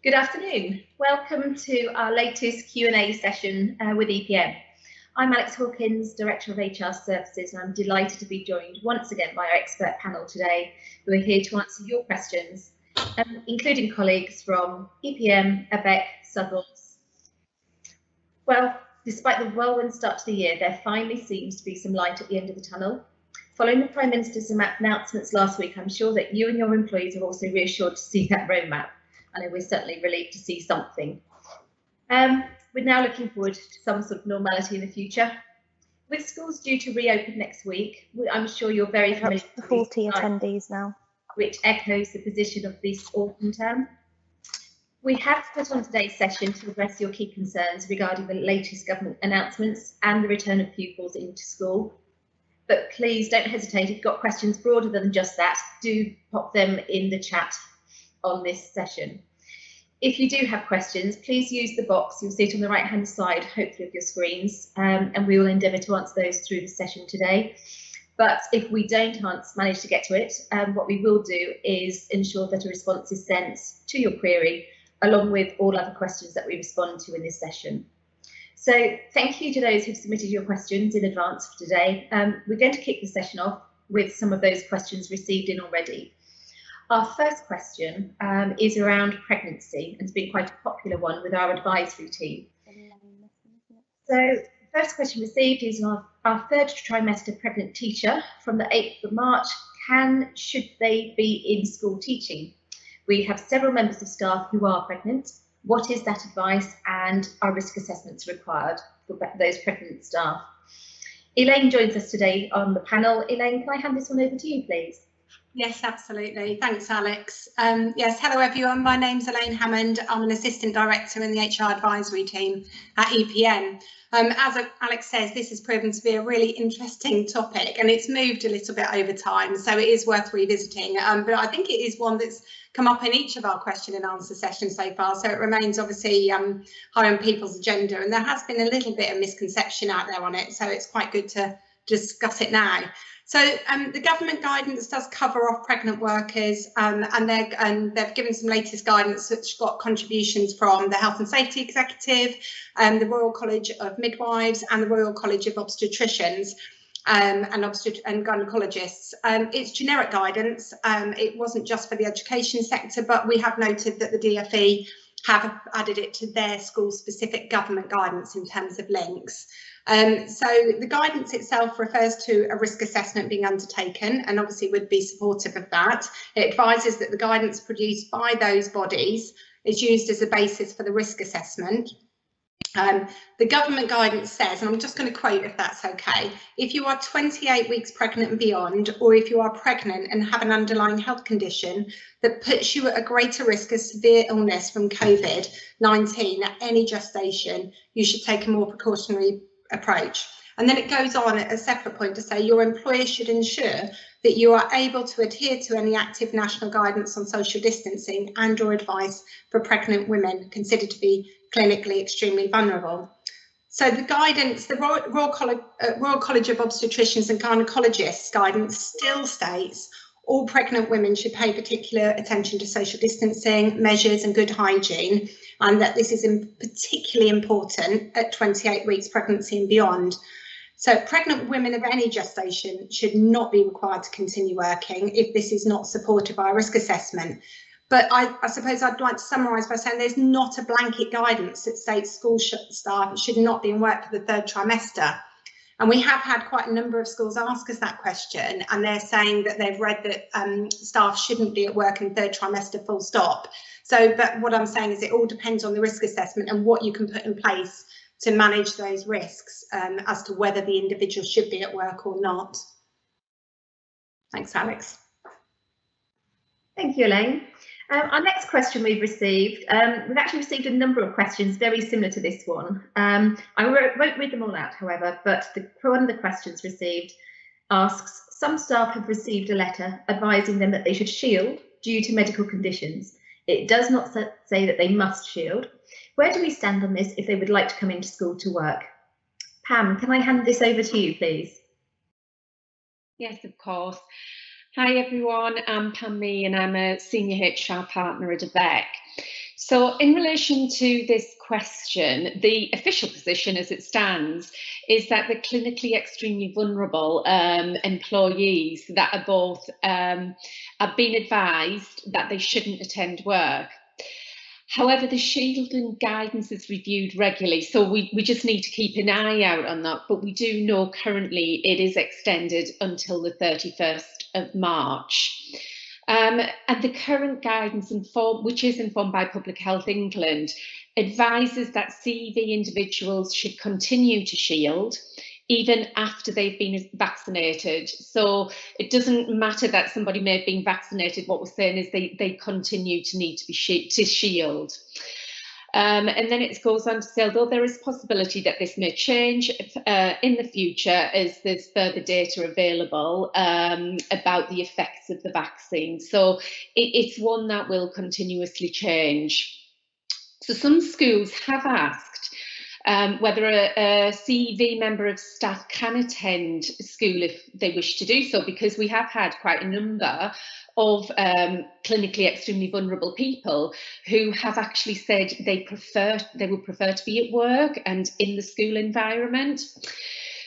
Good afternoon. Welcome to our latest Q&A session with EPM. I'm Alex Hawkins, Director of HR Services, and I'm delighted to be joined once again by our expert panel today, who are here to answer your questions, including colleagues from EPM, Avec, Southalls. Well, despite the whirlwind start to the year, there finally seems to be some light at the end of the tunnel. Following the Prime Minister's announcements last week, I'm sure that you and your employees are also reassured to see that roadmap. And we're certainly relieved to see something. We're now looking forward to some sort of normality in the future. With schools due to reopen next week, I'm sure you're very familiar with 40 attendees now, which echoes the position of this autumn term. We have put on today's session to address your key concerns regarding the latest government announcements and the return of pupils into school. But please don't hesitate, if you've got questions broader than just that, do pop them in the chat on this session. If you do have questions, please use the box. You'll see it on the right hand side, hopefully, of your screens, and we will endeavour to answer those through the session today. But if we don't manage to get to it, what we will do is ensure that a response is sent to your query, along with all other questions that we respond to in this session. So thank you to those who've submitted your questions in advance for today. We're going to kick the session off with some of those questions received in already. Our first question is around pregnancy, and it's been quite a popular one with our advisory team. So the first question received is our third trimester pregnant teacher from the 8th of March. Should they be in school teaching? We have several members of staff who are pregnant. What is that advice, and are risk assessments required for those pregnant staff? Elaine joins us today on the panel. Elaine, can I hand this one over to you, please? Yes, absolutely. Thanks, Alex. Yes, hello everyone. My name's Elaine Hammond. I'm an Assistant Director in the HR Advisory Team at EPM. As Alex says, this has proven to be a really interesting topic, and it's moved a little bit over time, so it is worth revisiting. But I think it is one that's come up in each of our question and answer sessions so far, so it remains obviously high on people's agenda, and there has been a little bit of misconception out there on it, so it's quite good to discuss it now. So the government guidance does cover off pregnant workers, and they've given some latest guidance which got contributions from the Health and Safety Executive, the Royal College of Midwives and the Royal College of Obstetricians and gynecologists. It's generic guidance. It wasn't just for the education sector, but we have noted that the DfE have added it to their school-specific government guidance in terms of links. So the guidance itself refers to a risk assessment being undertaken, and obviously would be supportive of that. It advises that the guidance produced by those bodies is used as a basis for the risk assessment. The government guidance says, and I'm just going to quote if that's okay, if you are 28 weeks pregnant and beyond, or if you are pregnant and have an underlying health condition that puts you at a greater risk of severe illness from COVID-19 at any gestation, you should take a more precautionary approach. And then it goes on at a separate point to say your employer should ensure that you are able to adhere to any active national guidance on social distancing and or advice for pregnant women considered to be clinically extremely vulnerable. So the guidance, the Royal College of Obstetricians and Gynecologists guidance still states all pregnant women should pay particular attention to social distancing measures and good hygiene, and that this is particularly important at 28 weeks pregnancy and beyond. So pregnant women of any gestation should not be required to continue working if this is not supported by a risk assessment. But I suppose I'd like to summarise by saying there's not a blanket guidance that states school staff should not be in work for the third trimester. And we have had quite a number of schools ask us that question, and they're saying that they've read that staff shouldn't be at work in third trimester full stop. So, but what I'm saying is it all depends on the risk assessment and what you can put in place to manage those risks as to whether the individual should be at work or not. Thanks, Alex. Thank you, Elaine. Our next question we've actually received a number of questions very similar to this one. I won't read them all out, however, but one of the questions received asks, some staff have received a letter advising them that they should shield due to medical conditions. It does not say that they must shield. Where do we stand on this if they would like to come into school to work? Pam, can I hand this over to you, please? Yes, of course. Hi everyone, I'm Pam Mee and I'm a Senior HR Partner at Avec. So in relation to this question, the official position as it stands is that the clinically extremely vulnerable employees that are both have been advised that they shouldn't attend work. However, the shielding guidance is reviewed regularly, so we just need to keep an eye out on that. But we do know currently it is extended until the 31st of March. And the current guidance, which is informed by Public Health England, advises that CV individuals should continue to shield even after they've been vaccinated. So it doesn't matter that somebody may have been vaccinated. What we're saying is they continue to need to be shield. And then it goes on to say, although there is possibility that this may change in the future as there's further data available about the effects of the vaccine. So it's one that will continuously change. So some schools have asked whether a CEV member of staff can attend school if they wish to do so, because we have had quite a number of clinically extremely vulnerable people who have actually said they would prefer to be at work and in the school environment.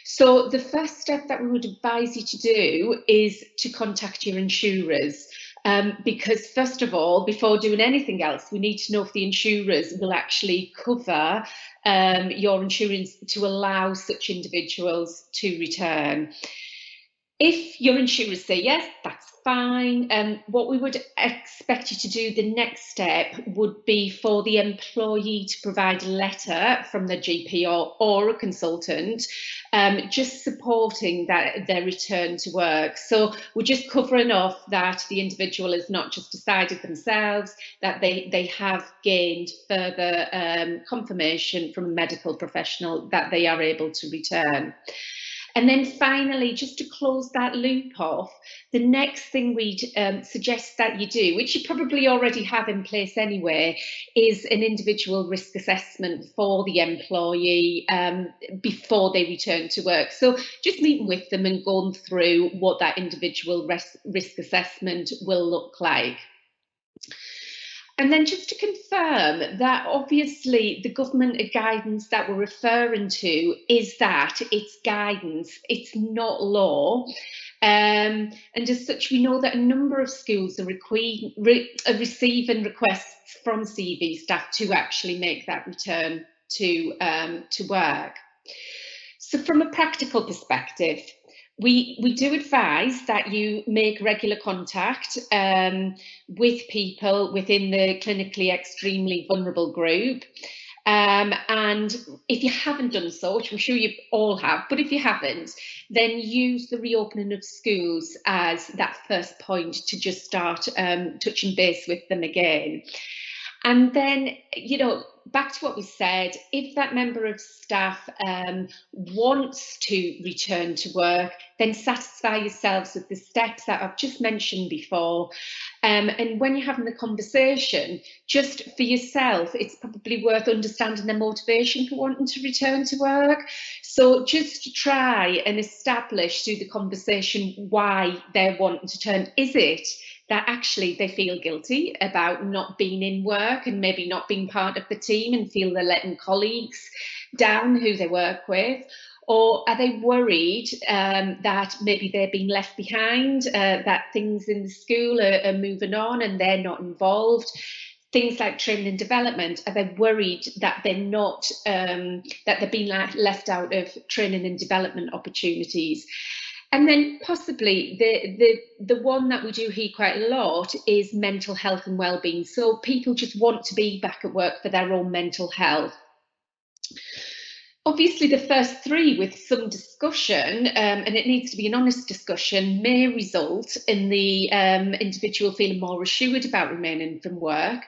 So the first step that we would advise you to do is to contact your insurers. Because first of all, before doing anything else, we need to know if the insurers will actually cover your insurance to allow such individuals to return. If your insurers say yes, that's fine. What we would expect you to do, the next step would be for the employee to provide a letter from the GP or a consultant, just supporting their return to work. So we're just covering off that the individual has not just decided themselves, that they have gained further confirmation from a medical professional that they are able to return. And then finally, just to close that loop off, the next thing we'd suggest that you do, which you probably already have in place anyway, is an individual risk assessment for the employee before they return to work. So just meeting with them and going through what that individual risk assessment will look like. And then just to confirm that obviously the government guidance that we're referring to is that it's guidance, it's not law. And as such, we know that a number of schools are receiving requests from CV staff to actually make that return to work. So from a practical perspective, we do advise that you make regular contact with people within the clinically extremely vulnerable group. And if you haven't done so, which I'm sure you all have, but if you haven't, then use the reopening of schools as that first point to just start touching base with them again. And then, you know, back to what we said, if that member of staff wants to return to work, then satisfy yourselves with the steps that I've just mentioned before. And when you're having the conversation, just for yourself, it's probably worth understanding their motivation for wanting to return to work. So just try and establish through the conversation why they're wanting to turn. Is it that actually they feel guilty about not being in work and maybe not being part of the team and feel they're letting colleagues down who they work with? Or are they worried that maybe they're being left behind, that things in the school are moving on and they're not involved? Things like training and development, are they worried that they're not, that they're being left out of training and development opportunities? And then possibly the one that we do hear quite a lot is mental health and well-being. So people just want to be back at work for their own mental health. Obviously, the first three with some discussion, and it needs to be an honest discussion, may result in the individual feeling more assured about remaining from work.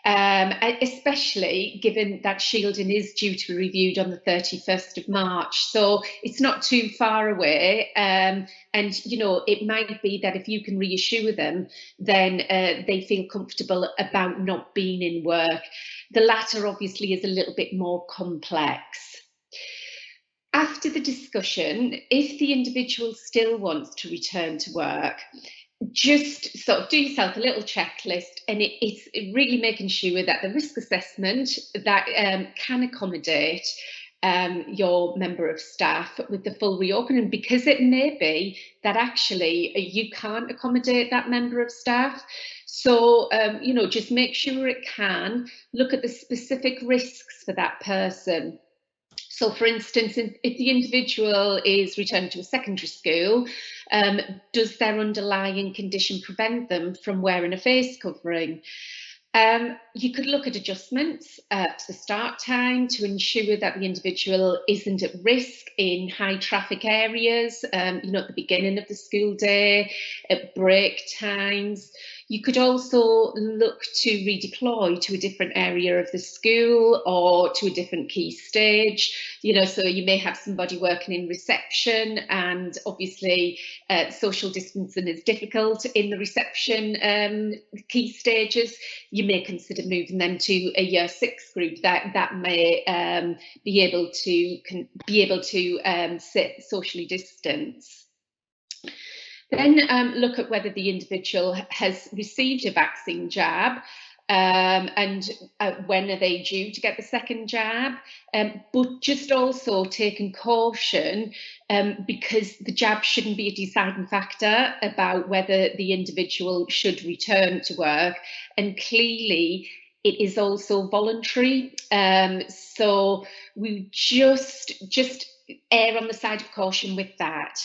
Especially given that shielding is due to be reviewed on the 31st of March. So it's not too far away. And, you know, it might be that if you can reassure them, then they feel comfortable about not being in work. The latter obviously is a little bit more complex. After the discussion, if the individual still wants to return to work, just sort of do yourself a little checklist, and it's really making sure that the risk assessment that can accommodate your member of staff with the full reopening, because it may be that actually you can't accommodate that member of staff. So, you know, just make sure it can. Look at the specific risks for that person. So, for instance, if the individual is returning to a secondary school, does their underlying condition prevent them from wearing a face covering? You could look at adjustments to the start time to ensure that the individual isn't at risk in high traffic areas, you know, at the beginning of the school day, at break times. You could also look to redeploy to a different area of the school or to a different key stage. You know, so you may have somebody working in reception, and obviously social distancing is difficult in the reception key stages. You may consider moving them to a year 6 group that may be able to sit socially distance. Then look at whether the individual has received a vaccine jab, and when are they due to get the second jab, but just also taking caution, because the jab shouldn't be a deciding factor about whether the individual should return to work, and clearly it is also voluntary, so we just err on the side of caution with that.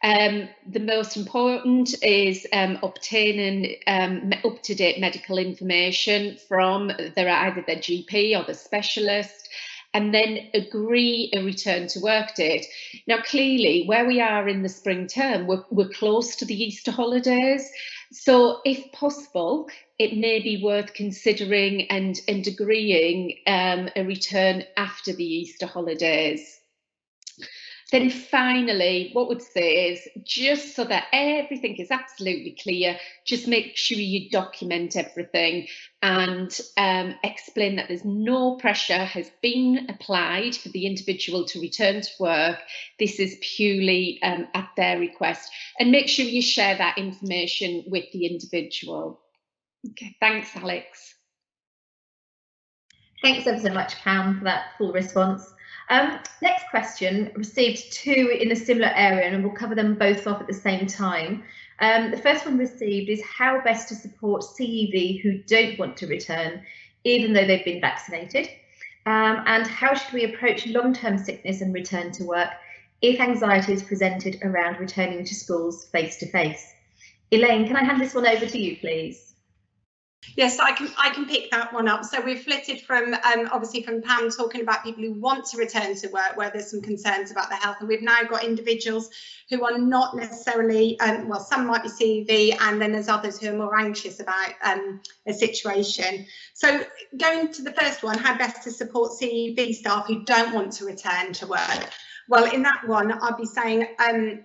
The most important is obtaining up-to-date medical information from either their GP or the specialist, and then agree a return to work date. Now, clearly, where we are in the spring term, we're close to the Easter holidays. So if possible, it may be worth considering and agreeing a return after the Easter holidays. Then finally, what we'd say is, just so that everything is absolutely clear, just make sure you document everything and explain that there's no pressure has been applied for the individual to return to work. This is purely at their request, and make sure you share that information with the individual. Okay, thanks, Alex. Thanks ever so much, Pam, for that full response. Next question, received 2 in a similar area, and we'll cover them both off at the same time. The first one received is how best to support CEV who don't want to return, even though they've been vaccinated, and how should we approach long-term sickness and return to work if anxiety is presented around returning to schools face-to-face. Elaine, can I hand this one over to you, please? Yes, I can pick that one up. So we've flitted from obviously from Pam talking about people who want to return to work where there's some concerns about their health, and we've now got individuals who are not necessarily, well, some might be CEV, and then there's others who are more anxious about a situation. So going to the first one, how best to support CEV staff who don't want to return to work. Well, in that one, I'd be saying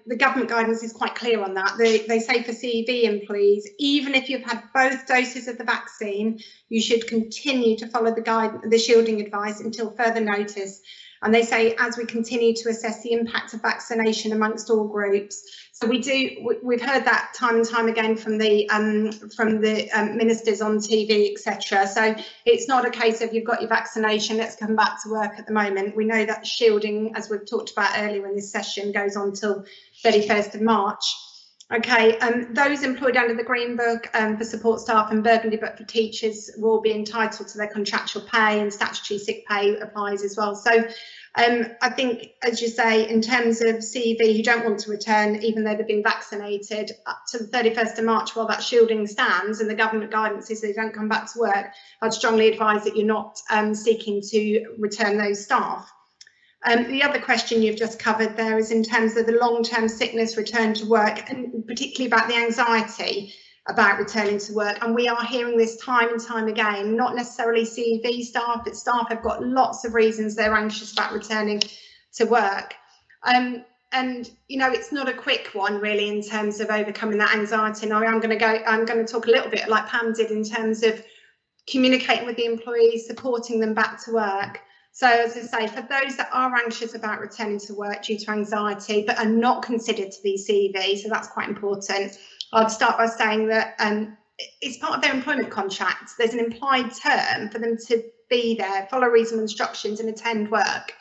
the government guidance is quite clear on that. They say for CEV employees, even if you've had both doses of the vaccine, you should continue to follow the shielding advice until further notice. And they say, as we continue to assess the impact of vaccination amongst all groups. So we've heard that time and time again from the ministers on TV, etc. So it's not a case of you've got your vaccination, let's come back to work at the moment. We know that shielding, as we've talked about earlier in this session, goes on till 31st of March. Okay, those employed under the Green Book for support staff and Burgundy Book for teachers will be entitled to their contractual pay, and statutory sick pay applies as well. So I think, as you say, in terms of CEV who don't want to return, even though they've been vaccinated, up to the 31st of March while that shielding stands and the government guidance is they don't come back to work, I'd strongly advise that you're not seeking to return those staff. The other question you've just covered there is in terms of the long-term sickness return to work, and particularly about the anxiety about returning to work. And we are hearing this time and time again, not necessarily CEV staff, but staff have got lots of reasons they're anxious about returning to work. And you know, it's not a quick one really in terms of overcoming that anxiety. And I'm going to talk a little bit like Pam did in terms of communicating with the employees, supporting them back to work. So as I say, for those that are anxious about returning to work due to anxiety, but are not considered to be CEV, so that's quite important, I'd start by saying that it's part of their employment contract. There's an implied term for them to be there, follow reasonable instructions and attend work.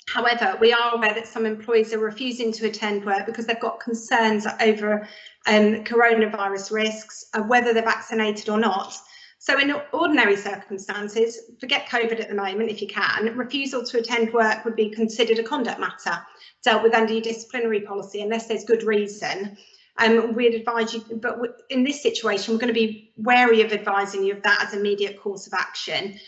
However, we are aware that some employees are refusing to attend work because they've got concerns over coronavirus risks, whether they're vaccinated or not. So in ordinary circumstances, forget COVID at the moment if you can, refusal to attend work would be considered a conduct matter dealt with under your disciplinary policy unless there's good reason. We'd advise you, but in this situation, we're going to be wary of advising you of that as immediate course of action.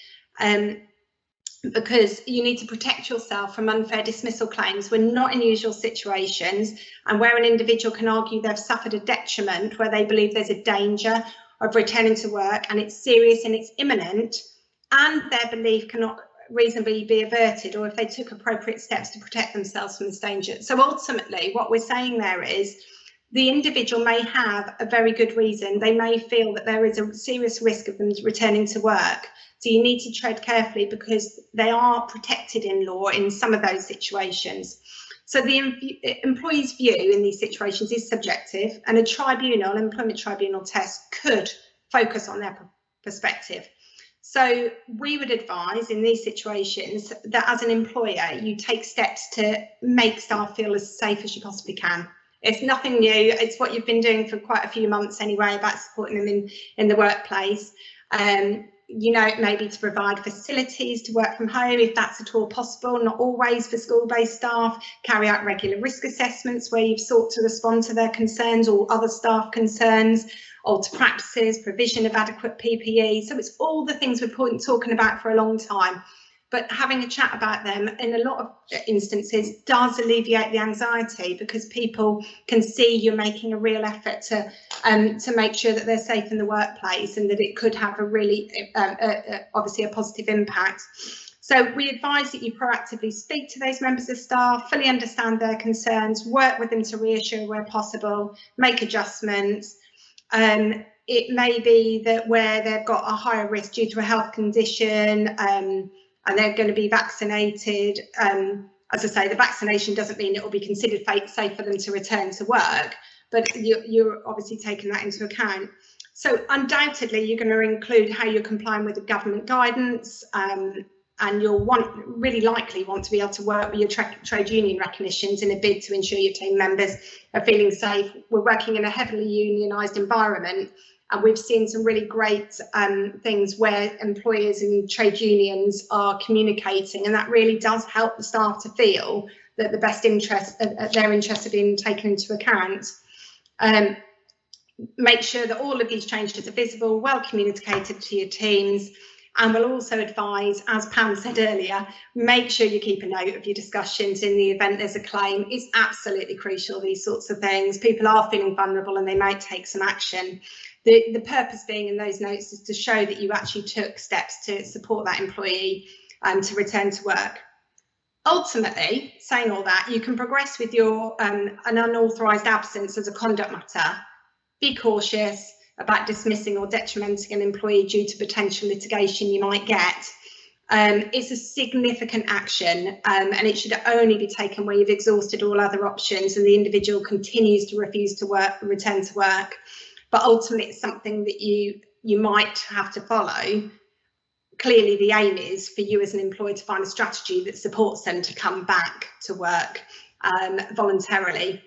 Because you need to protect yourself from unfair dismissal claims. We're not in usual situations, and where an individual can argue they've suffered a detriment, where they believe there's a danger of returning to work and it's serious and it's imminent, and their belief cannot reasonably be averted, or if they took appropriate steps to protect themselves from this danger. So ultimately, what we're saying there is the individual may have a very good reason. They may feel that there is a serious risk of them returning to work. So you need to tread carefully because they are protected in law in some of those situations. So the employee's view in these situations is subjective, and a tribunal, employment tribunal test could focus on their perspective. So we would advise in these situations that as an employer, you take steps to make staff feel as safe as you possibly can. It's nothing new. It's what you've been doing for quite a few months anyway about supporting them in the workplace. You know, maybe to provide facilities to work from home if that's at all possible, not always for school-based staff, carry out regular risk assessments where you've sought to respond to their concerns or other staff concerns, alter practices, provision of adequate PPE. So it's all the things we've been talking about for a long time. But having a chat about them in a lot of instances does alleviate the anxiety because people can see you're making a real effort to make sure that they're safe in the workplace and that it could have a really, obviously a positive impact. So we advise that you proactively speak to those members of staff, fully understand their concerns, work with them to reassure where possible, make adjustments. It may be that where they've got a higher risk due to a health condition, and they're going to be vaccinated. As I say, the vaccination doesn't mean it will be considered safe for them to return to work, but you're obviously taking that into account. So undoubtedly, you're going to include how you're complying with the government guidance, and you'll really likely want to be able to work with your trade union recognitions in a bid to ensure your team members are feeling safe. We're working in a heavily unionised environment, and we've seen some really great things where employers and trade unions are communicating, and that really does help the staff to feel that the best interest they're interested in taken into account. Make sure that all of these changes are visible, well communicated to your teams, and we'll also advise, as Pam said earlier, make sure you keep a note of your discussions in the event there's a claim. It's absolutely crucial, these sorts of things. People are feeling vulnerable and they might take some action. The purpose being in those notes is to show that you actually took steps to support that employee to return to work. Ultimately, saying all that, you can progress with your an unauthorised absence as a conduct matter. Be cautious about dismissing or detrimenting an employee due to potential litigation you might get. It's a significant action, and it should only be taken where you've exhausted all other options and the individual continues to refuse to return to work. But ultimately, it's something that you might have to follow. Clearly, the aim is for you as an employer to find a strategy that supports them to come back to work voluntarily.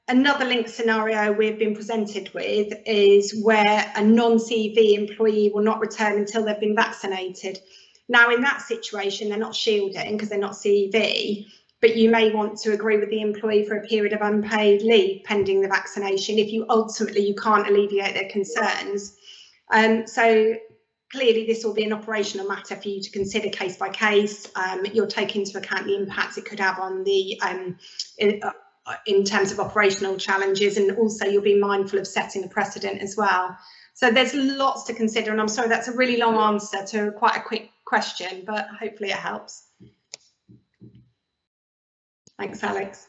Another linked scenario we've been presented with is where a non-CV employee will not return until they've been vaccinated. Now, in that situation, they're not shielding because they're not CV, but you may want to agree with the employee for a period of unpaid leave pending the vaccination if you can't alleviate their concerns. So clearly this will be an operational matter for you to consider case by case. You'll take into account the impact it could have on the in terms of operational challenges, and also you'll be mindful of setting a precedent as well. So there's lots to consider, and I'm sorry that's a really long answer to quite a quick question, but hopefully it helps. Thanks, Alex.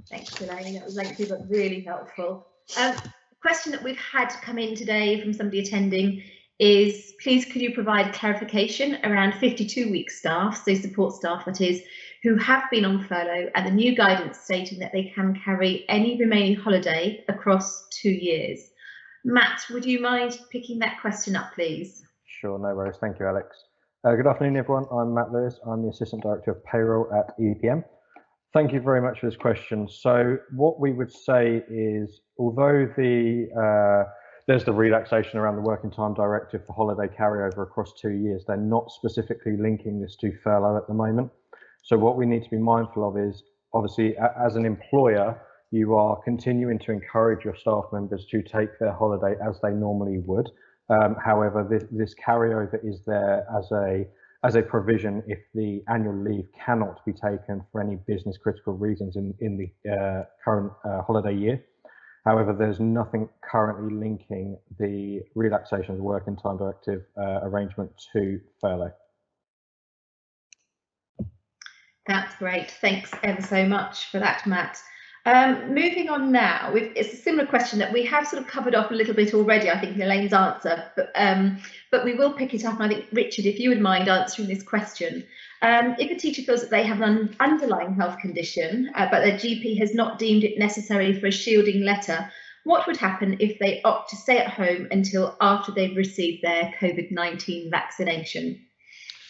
Thanks, Elaine. That was lengthy but really helpful. A question that we've had come in today from somebody attending is, please could you provide clarification around 52-week staff, so support staff that is, who have been on furlough and the new guidance stating that they can carry any remaining holiday across 2 years. Matt, would you mind picking that question up, please? Sure, no worries. Thank you, Alex. Good afternoon, everyone. I'm Matt Lewis. I'm the Assistant Director of Payroll at EPM. Thank you very much for this question. So what we would say is, although there's the relaxation around the Working Time Directive for holiday carryover across 2 years, they're not specifically linking this to furlough at the moment. So what we need to be mindful of is, obviously, as an employer, you are continuing to encourage your staff members to take their holiday as they normally would. However, this carryover is there as a provision if the annual leave cannot be taken for any business critical reasons in the current holiday year. However, there's nothing currently linking the relaxation of the Working Time Directive arrangement to furlough. That's great. Thanks ever so much for that, Matt. Moving on now, it's a similar question that we have sort of covered off a little bit already, I think, in Elaine's answer, but we will pick it up. And I think, Richard, if you would mind answering this question. If a teacher feels that they have an underlying health condition, but their GP has not deemed it necessary for a shielding letter, what would happen if they opt to stay at home until after they've received their COVID-19 vaccination?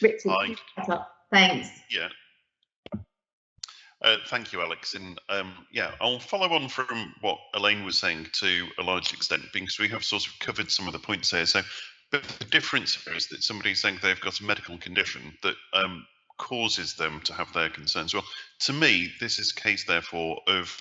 Richard, thanks. Yeah. Thank you, Alex. And yeah, I'll follow on from what Elaine was saying to a large extent, because we have sort of covered some of the points here. So, but the difference here is that somebody's saying they've got a medical condition that causes them to have their concerns. Well, to me, this is a case, therefore, of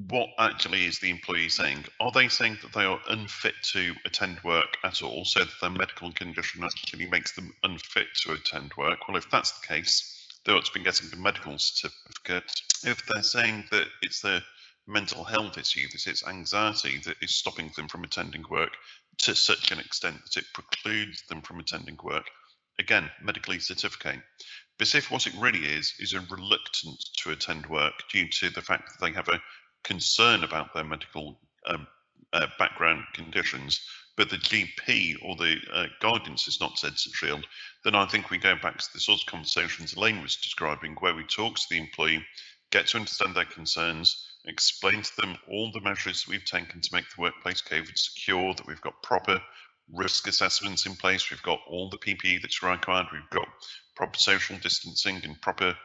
what actually is the employee saying? Are they saying that they are unfit to attend work at all, so that their medical condition actually makes them unfit to attend work? Well, if that's the case, they ought to be getting the medical certificate. If they're saying that it's their mental health issue, that it's anxiety that is stopping them from attending work to such an extent that it precludes them from attending work, again, medically certificate. But if what it really is a reluctance to attend work due to the fact that they have a concern about their medical background conditions, but the GP or the guidance is not said to shield, then I think we go back to the sort of conversations Elaine was describing, where we talk to the employee, get to understand their concerns, explain to them all the measures we've taken to make the workplace COVID secure, that we've got proper risk assessments in place, we've got all the PPE that's required, we've got proper social distancing and proper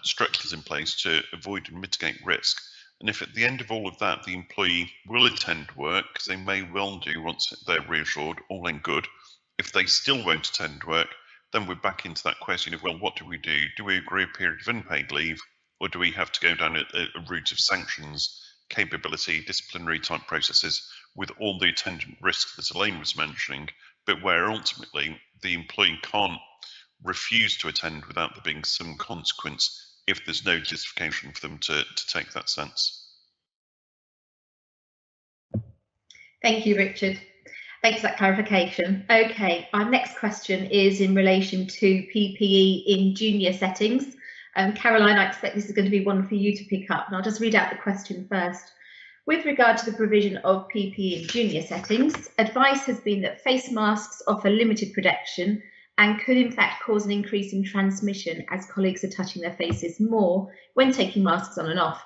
structures in place to avoid and mitigate risk. And if at the end of all of that, the employee will attend work, because they may well do once they're reassured, all in good. If they still won't attend work, then we're back into that question of, well, what do we do? Do we agree a period of unpaid leave, or do we have to go down a route of sanctions, capability, disciplinary type processes with all the attendant risks that Elaine was mentioning, but where ultimately the employee can't refuse to attend without there being some consequence if there's no justification for them to take that stance. Thank you, Richard. Thanks for that clarification. Okay, our next question is in relation to PPE in junior settings. Caroline, I expect this is going to be one for you to pick up, and I'll just read out the question first. With regard to the provision of PPE in junior settings, advice has been that face masks offer limited protection and could in fact cause an increase in transmission as colleagues are touching their faces more when taking masks on and off.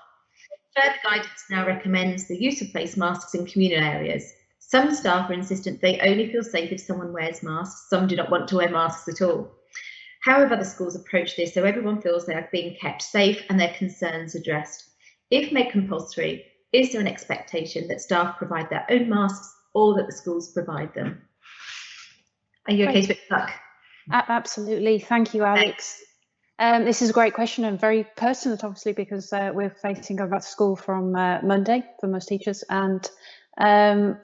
Further guidance now recommends the use of face masks in communal areas. Some staff are insistent they only feel safe if someone wears masks. Some do not want to wear masks at all. However, the schools approach this so everyone feels they are being kept safe and their concerns addressed. If made compulsory, is there an expectation that staff provide their own masks or that the schools provide them? Are you okay to pick up? Absolutely. Thank you, Alex. This is a great question and very pertinent, obviously, because we're facing going back to school from Monday for most teachers. And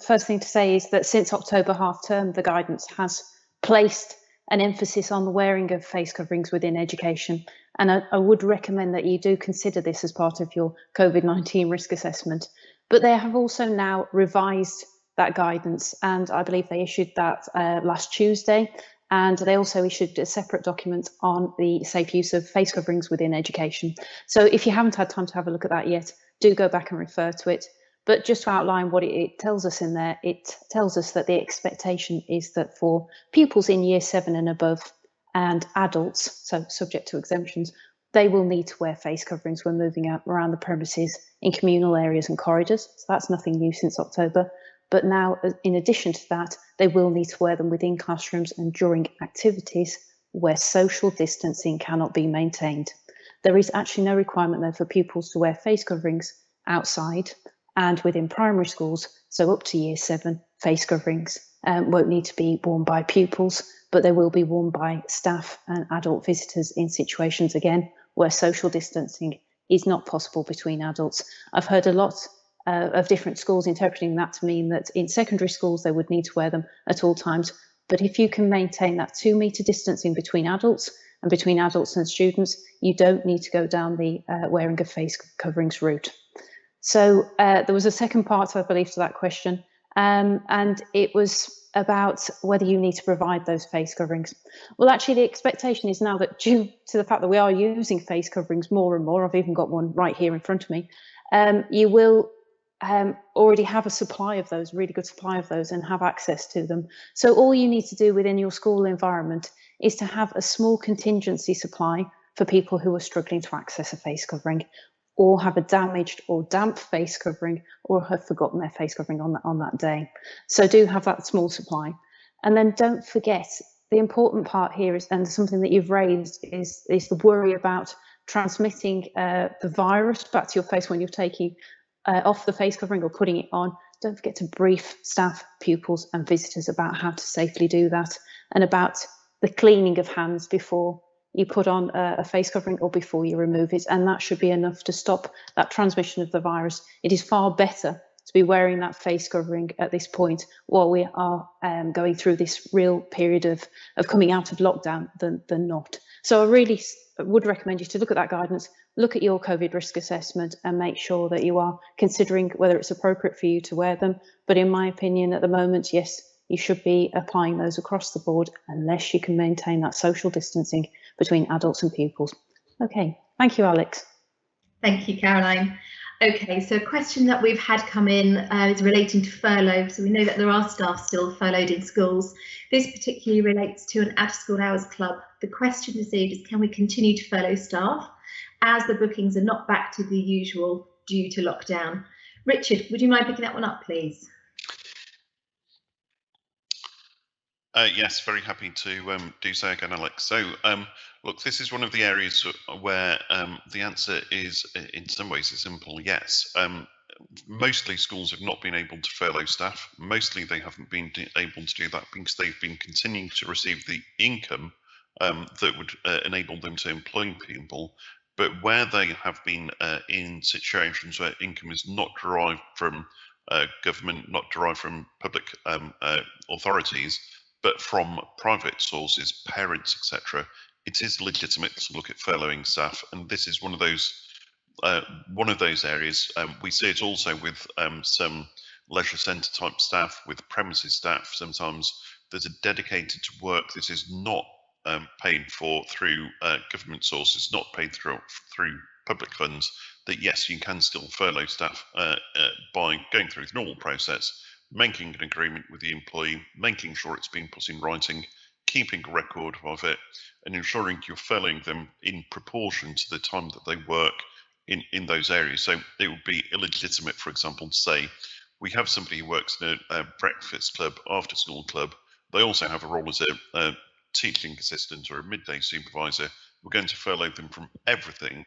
first thing to say is that since October half term, the guidance has placed an emphasis on the wearing of face coverings within education. And I would recommend that you do consider this as part of your COVID-19 risk assessment. But they have also now revised that guidance, and I believe they issued that last Tuesday. And they also issued a separate document on the safe use of face coverings within education. So if you haven't had time to have a look at that yet, do go back and refer to it. But just to outline what it tells us in there, it tells us that the expectation is that for pupils in year 7 and above and adults, so subject to exemptions, they will need to wear face coverings when moving out around the premises in communal areas and corridors. So that's nothing new since October. But now, in addition to that, they will need to wear them within classrooms and during activities where social distancing cannot be maintained. There is actually no requirement though for pupils to wear face coverings outside and within primary schools, so up to year 7, face coverings won't need to be worn by pupils, but they will be worn by staff and adult visitors in situations, again, where social distancing is not possible between adults. I've heard a lot of different schools interpreting that to mean that in secondary schools they would need to wear them at all times. But if you can maintain that 2 metre distancing between adults and between adults and students, you don't need to go down the wearing of face coverings route. So there was a second part, I believe, to that question, and it was about whether you need to provide those face coverings. Well, actually, the expectation is now that due to the fact that we are using face coverings more and more, I've even got one right here in front of me, you will already have a supply of those, really good supply of those, and have access to them. So all you need to do within your school environment is to have a small contingency supply for people who are struggling to access a face covering, or have a damaged or damp face covering, or have forgotten their face covering on that day. So do have that small supply. And then don't forget, the important part here is, and something that you've raised, is the worry about transmitting the virus back to your face when you're taking off the face covering or putting it on. Don't forget to brief staff, pupils and visitors about how to safely do that, and about the cleaning of hands before you put on a face covering or before you remove it. And that should be enough to stop that transmission of the virus. It is far better to be wearing that face covering at this point while we are going through this real period of coming out of lockdown than not. So I really would recommend you to look at that guidance, look at your COVID risk assessment and make sure that you are considering whether it's appropriate for you to wear them. But in my opinion, at the moment, yes, you should be applying those across the board unless you can maintain that social distancing between adults and pupils. Okay, thank you, Alex. Thank you, Caroline. Okay, so a question that we've had come in is relating to furlough. So we know that there are staff still furloughed in schools. This particularly relates to an after-school hours club. The question received is, can we continue to furlough staff as the bookings are not back to the usual due to lockdown? Richard, would you mind picking that one up, please? Yes, very happy to do so again, Alex. So, look, this is one of the areas where the answer is, in some ways, a simple yes. Mostly schools have not been able to furlough staff. Mostly they haven't been able to do that because they've been continuing to receive the income that would enable them to employ people. But where they have been in situations where income is not derived from government, not derived from public authorities, but from private sources, parents, etc., it is legitimate to look at furloughing staff, and this is one of those areas. We see it also with some leisure centre type staff, with premises staff. Sometimes that are dedicated to work. This is not paid for through government sources, not paid through public funds. That yes, you can still furlough staff by going through the normal process, making an agreement with the employee, making sure it's been put in writing, keeping a record of it, and ensuring you're furloughing them in proportion to the time that they work in those areas. So it would be illegitimate, for example, to say, we have somebody who works in a breakfast club, after school club, they also have a role as a teaching assistant or a midday supervisor, we're going to furlough them from everything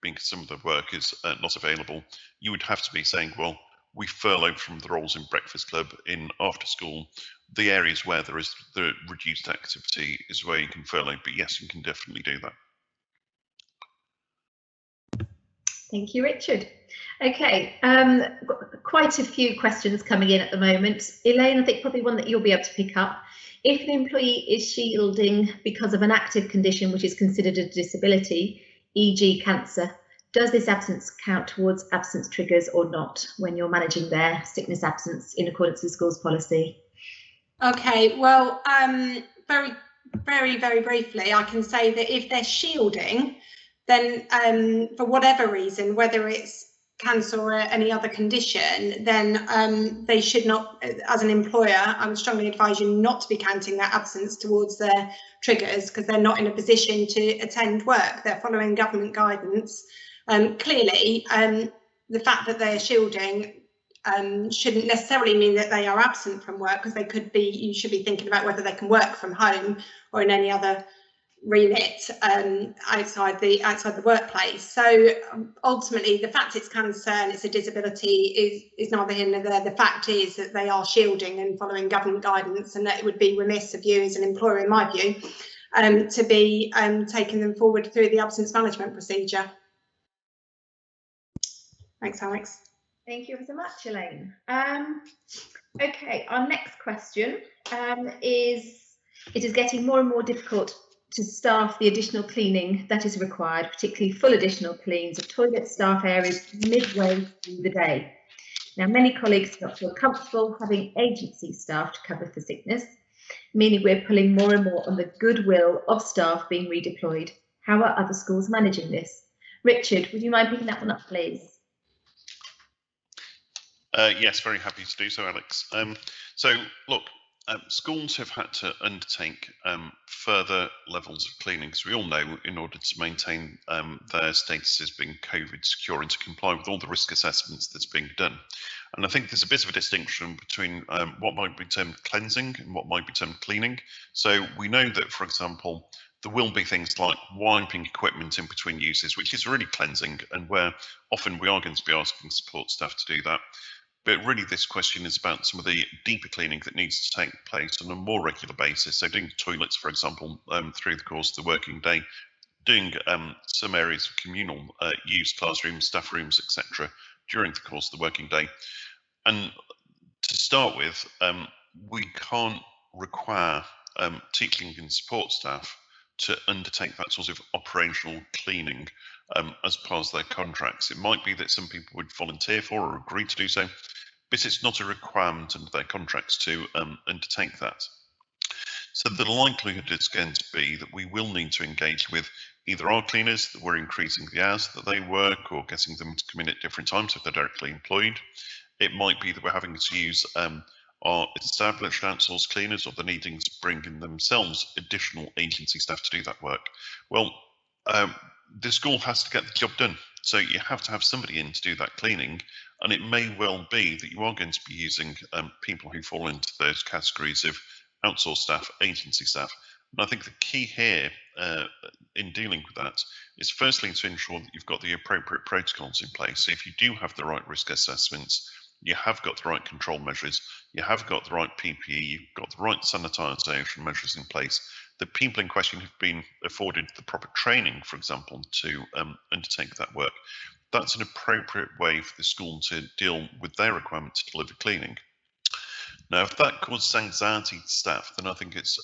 because some of the work is not available. You would have to be saying, well, we furloughed from the roles in breakfast club, in after school. The areas where there is the reduced activity is where you can furlough, but yes, you can definitely do that. Thank you, Richard. Okay, quite a few questions coming in at the moment. Elaine, I think probably one that you'll be able to pick up. If an employee is shielding because of an active condition which is considered a disability, e.g. cancer, does this absence count towards absence triggers or not when you're managing their sickness absence in accordance with schools policy? Okay, well, very briefly, I can say that if they're shielding, then for whatever reason, whether it's cancer or any other condition, then they should not, as an employer, I would strongly advise you not to be counting that absence towards their triggers, because they're not in a position to attend work. They're following government guidance. Clearly, the fact that they're shielding shouldn't necessarily mean that they are absent from work, because they could be, you should be thinking about whether they can work from home or in any other remit outside the workplace. So ultimately, the fact it's cancer and it's a disability is neither here nor there. The fact is that they are shielding and following government guidance, and that it would be remiss of you as an employer, in my view, to be taking them forward through the absence management procedure. Thanks, Alex. Thank you so much, Elaine. Okay, our next question is: it is getting more and more difficult to staff the additional cleaning that is required, particularly full additional cleans of toilet staff areas midway through the day. Now, many colleagues don't feel comfortable having agency staff to cover for sickness, meaning we're pulling more and more on the goodwill of staff being redeployed. How are other schools managing this? Richard, would you mind picking that one up, please? Yes, very happy to do so, Alex. So, look, schools have had to undertake further levels of cleaning, as we all know, in order to maintain their status as being COVID secure and to comply with all the risk assessments that's being done. And I think there's a bit of a distinction between what might be termed cleansing and what might be termed cleaning. So we know that, for example, there will be things like wiping equipment in between uses, which is really cleansing, and where often we are going to be asking support staff to do that. But really, this question is about some of the deeper cleaning that needs to take place on a more regular basis. So doing toilets, for example, through the course of the working day, doing some areas of communal use, classrooms, staff rooms, etc., during the course of the working day. And to start with, we can't require teaching and support staff to undertake that sort of operational cleaning as part of their contracts. It might be that some people would volunteer for or agree to do so, but it's not a requirement under their contracts to undertake that. So the likelihood is going to be that we will need to engage with either our cleaners, that we're increasing the hours that they work or getting them to come in at different times if they're directly employed. It might be that we're having to use our established outsourced cleaners, or they're needing to bring in themselves additional agency staff to do that work. Well, the school has to get the job done. So you have to have somebody in to do that cleaning. And it may well be that you are going to be using people who fall into those categories of outsourced staff, agency staff. And I think the key here in dealing with that is firstly to ensure that you've got the appropriate protocols in place. So if you do have the right risk assessments, you have got the right control measures, you have got the right PPE, you've got the right sanitisation measures in place, the people in question have been afforded the proper training, for example, to undertake that work. That's an appropriate way for the school to deal with their requirement to deliver cleaning. Now, if that causes anxiety to staff, then I think it's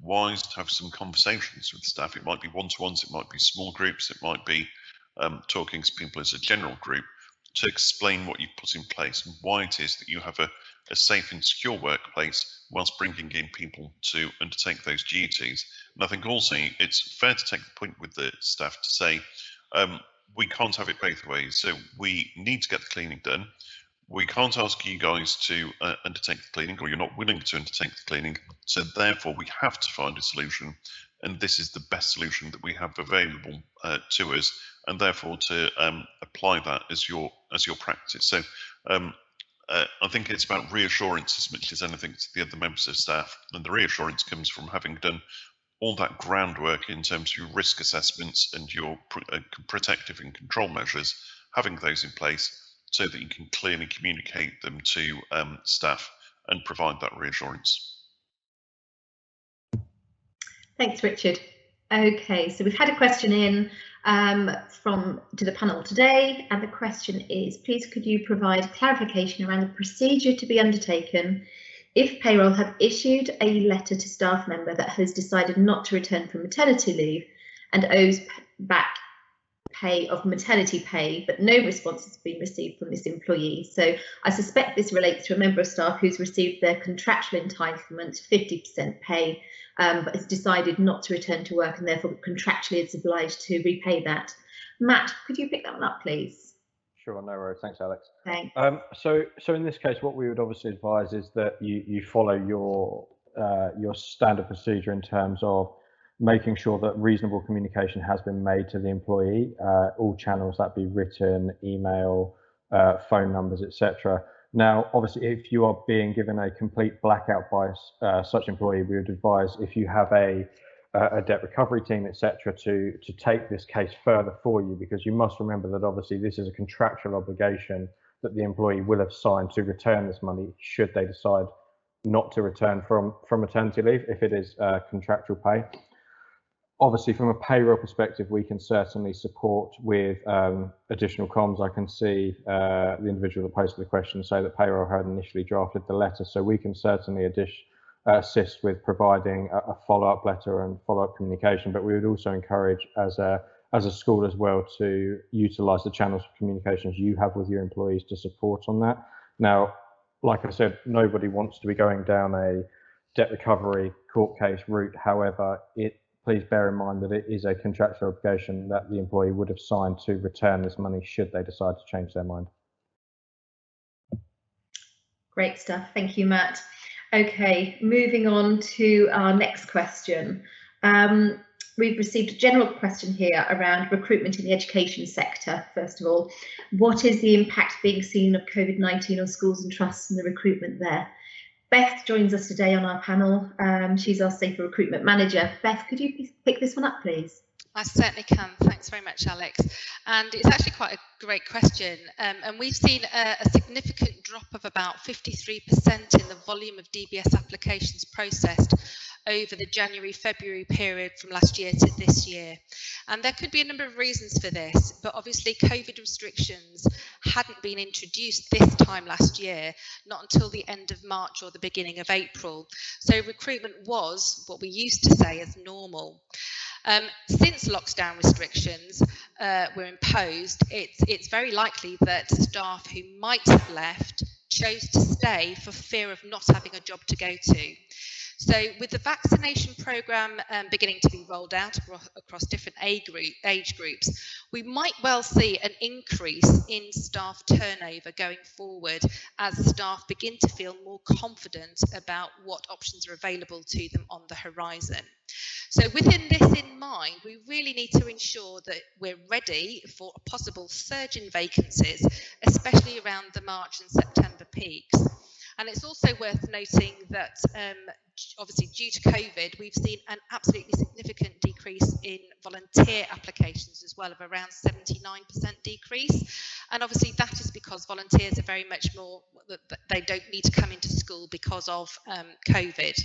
wise to have some conversations with staff. It might be one-to-ones, it might be small groups, it might be talking to people as a general group to explain what you've put in place and why it is that you have a safe and secure workplace whilst bringing in people to undertake those duties. And I think also it's fair to take the point with the staff to say, we can't have it both ways. So we need to get the cleaning done. We can't ask you guys to undertake the cleaning, or you're not willing to undertake the cleaning. So therefore, we have to find a solution. And this is the best solution that we have available to us, and therefore to apply that as your practice. So I think it's about reassurance as much as anything to the other members of staff. And the reassurance comes from having done all that groundwork in terms of your risk assessments and your protective and control measures, having those in place so that you can clearly communicate them to staff and provide that reassurance. Thanks, Richard. Okay, so we've had a question in to the panel today, and the question is, please could you provide clarification around the procedure to be undertaken if payroll have issued a letter to staff member that has decided not to return from maternity leave and owes back pay of maternity pay, but no response has been received from this employee. So I suspect this relates to a member of staff who's received their contractual entitlement, 50% pay, but has decided not to return to work and therefore contractually is obliged to repay that. Matt, could you pick that one up, please? Sure, no worries. Thanks, Alex. Thanks. So in this case, what we would obviously advise is that you follow your standard procedure in terms of making sure that reasonable communication has been made to the employee, all channels, that be written, email, phone numbers, etc. Now, obviously, if you are being given a complete blackout by such employee, we would advise, if you have a debt recovery team, etc., to take this case further for you, because you must remember that obviously this is a contractual obligation that the employee will have signed to return this money should they decide not to return from maternity leave, if it is contractual pay. Obviously, from a payroll perspective, we can certainly support with additional comms. I can see the individual that posted the question say that payroll had initially drafted the letter, so we can certainly assist with providing a follow-up letter and follow-up communication. But we would also encourage, as a school as well, to utilise the channels of communications you have with your employees to support on that. Now, like I said, nobody wants to be going down a debt recovery court case route. However, please bear in mind that it is a contractual obligation that the employee would have signed to return this money should they decide to change their mind. Great stuff. Thank you, Matt. Okay, moving on to our next question. We've received a general question here around recruitment in the education sector. First of all, what is the impact being seen of COVID-19 on schools and trusts and the recruitment there? Beth joins us today on our panel. She's our Safer Recruitment Manager. Beth, could you pick this one up, please? I certainly can. Thanks very much, Alex. And it's actually quite a great question. And we've seen a significant drop of about 53% in the volume of DBS applications processed over the January-February period from last year to this year. And there could be a number of reasons for this, but obviously COVID restrictions hadn't been introduced this time last year, not until the end of March or the beginning of April. So recruitment was what we used to say as normal. Since lockdown restrictions were imposed, it's very likely that staff who might have left chose to stay for fear of not having a job to go to. So with the vaccination programme beginning to be rolled out across different age groups, we might well see an increase in staff turnover going forward as staff begin to feel more confident about what options are available to them on the horizon. So within this in mind, we really need to ensure that we're ready for a possible surge in vacancies, especially around the March and September peaks. And it's also worth noting that obviously due to COVID, we've seen an absolutely significant decrease in volunteer applications as well, of around 79% decrease. And obviously that is because volunteers are very much more, they don't need to come into school because of COVID.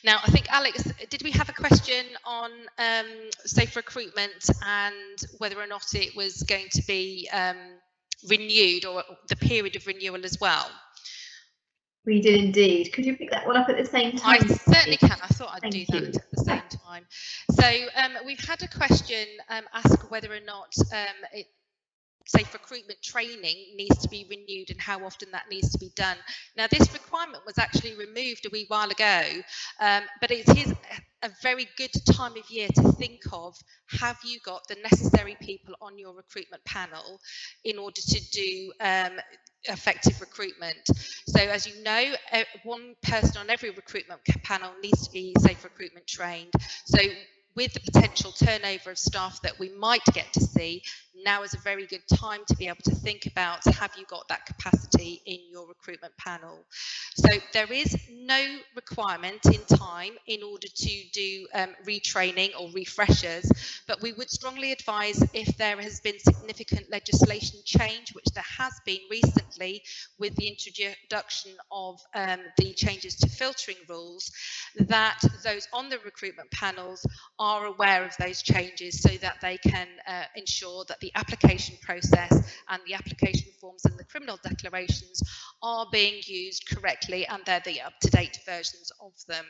Now, I think, Alex, did we have a question on safe recruitment and whether or not it was going to be renewed, or the period of renewal as well? We did indeed. Could you pick that one up at the same time? I certainly can. I thought I'd do Thank you. that at the same time. So we've had a question ask whether or not safe recruitment training needs to be renewed and how often that needs to be done. Now, this requirement was actually removed a wee while ago, but it is a very good time of year to think of, have you got the necessary people on your recruitment panel in order to do effective recruitment? So as you know, one person on every recruitment panel needs to be safe recruitment trained. So with the potential turnover of staff that we might get to see, now is a very good time to be able to think about, have you got that capacity in your recruitment panel? So there is no requirement in time in order to do retraining or refreshers, but we would strongly advise, if there has been significant legislation change, which there has been recently with the introduction of the changes to filtering rules, that those on the recruitment panels are aware of those changes so that they can ensure that the application process and the application forms and the criminal declarations are being used correctly, and they're the up-to-date versions of them.